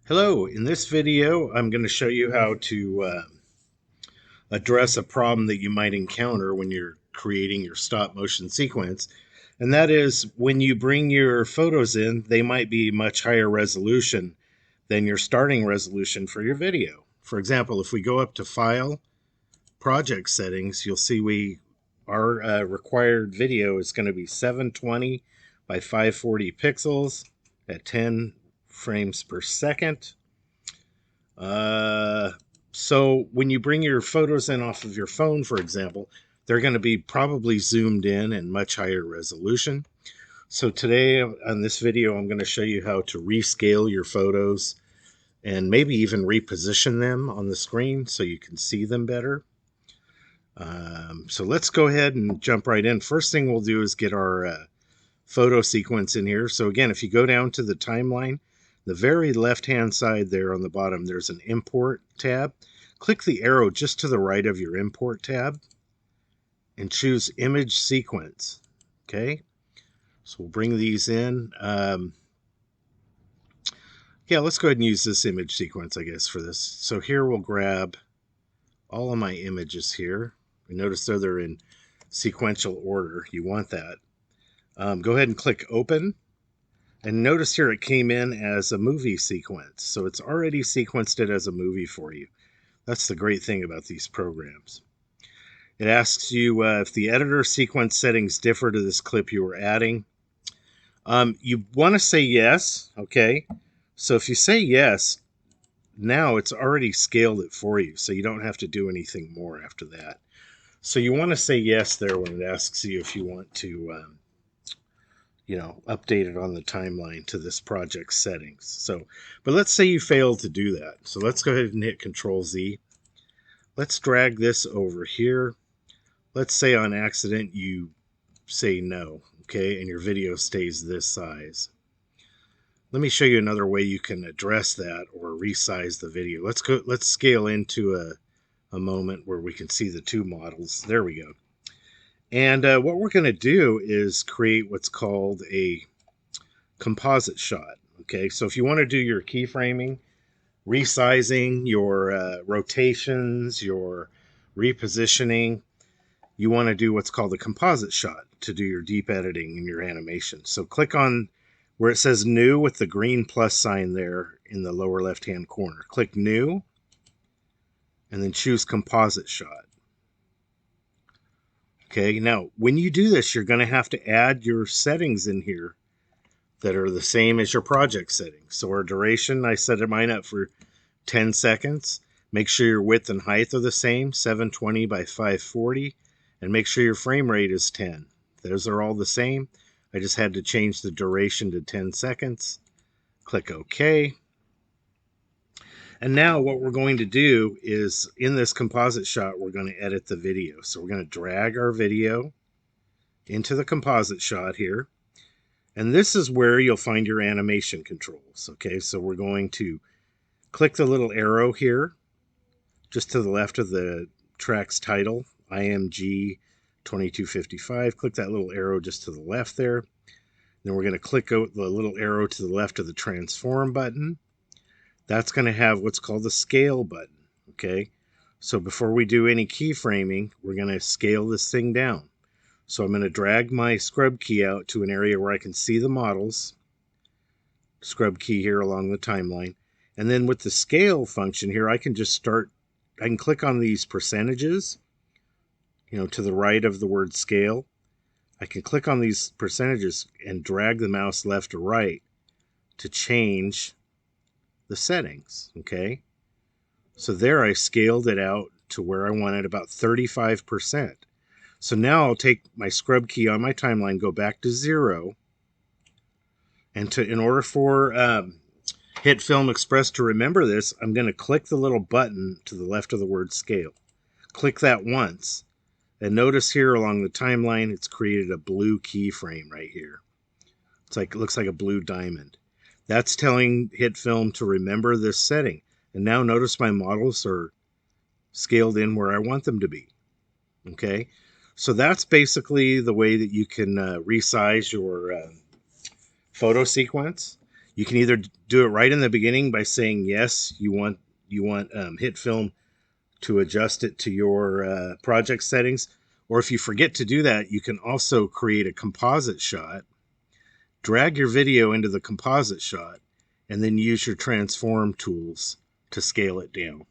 Hello, in this video I'm going to show you how to address a problem that you might encounter when you're creating your stop motion sequence. And that is when you bring your photos in, they might be much higher resolution than your starting resolution for your video. For example, if we go up to File, Project Settings, you'll see our required video is going to be 720 by 540 pixels at 10 frames per second. So when you bring your photos in off of your phone, for example, they're going to be probably zoomed in and much higher resolution. So today on this video, I'm going to show you how to rescale your photos and maybe even reposition them on the screen so you can see them better. So let's go ahead and jump right in. First thing we'll do is get our photo sequence in here. So again, if you go down to the timeline, the very left-hand side there on the bottom, there's an Import tab. Click the arrow just to the right of your Import tab and choose Image Sequence. Okay, so we'll bring these in. Yeah, let's go ahead and use this image sequence, I guess, for this. So here we'll grab all of my images here. And notice they're in sequential order. You want that. Go ahead and click Open. And notice here it came in as a movie sequence. So it's already sequenced it as a movie for you. That's the great thing about these programs. It asks you if the editor sequence settings differ to this clip you were adding. You want to say yes, okay? So if you say yes, now it's already scaled it for you, so you don't have to do anything more after that. So you want to say yes there when it asks you if you want to update it on the timeline to this project settings. So, but let's say you failed to do that. So let's go ahead and hit Control Z. Let's drag this over here. Let's say on accident you say no, okay, and your video stays this size. Let me show you another way you can address that or resize the video. Let's scale into a moment where we can see the two models. There we go. And what we're going to do is create what's called a composite shot. Okay, so if you want to do your keyframing, resizing, your rotations, your repositioning, you want to do what's called a composite shot to do your deep editing and your animation. So click on where it says New with the green plus sign there in the lower left-hand corner. Click New, and then choose Composite Shot. Okay, now when you do this, you're going to have to add your settings in here that are the same as your project settings. So our duration, I set mine up for 10 seconds. Make sure your width and height are the same, 720 by 540, and make sure your frame rate is 10. Those are all the same. I just had to change the duration to 10 seconds. Click OK. And now what we're going to do is, in this composite shot, we're going to edit the video. So we're going to drag our video into the composite shot here. And this is where you'll find your animation controls. Okay, so we're going to click the little arrow here, just to the left of the track's title, IMG 2255. Click that little arrow just to the left there. Then we're going to click out the little arrow to the left of the transform button. That's going to have what's called the scale button. Okay, so before we do any keyframing, we're going to scale this thing down. So I'm going to drag my scrub key out to an area where I can see the models. Scrub key here along the timeline. And then with the scale function here, I can click on these percentages, to the right of the word scale. I can click on these percentages and drag the mouse left or right to change the settings, okay? So there I scaled it out to where I wanted about 35%. So now I'll take my scrub key on my timeline, go back to 0, and in order for Hitfilm Express to remember this, I'm going to click the little button to the left of the word scale. Click that once, and notice here along the timeline, it's created a blue keyframe right here. It looks like a blue diamond. That's telling Hitfilm to remember this setting. And now notice my models are scaled in where I want them to be. Okay, so that's basically the way that you can resize your photo sequence. You can either do it right in the beginning by saying yes, you want Hitfilm to adjust it to your project settings, or if you forget to do that, you can also create a composite shot, drag your video into the composite shot, and then use your transform tools to scale it down.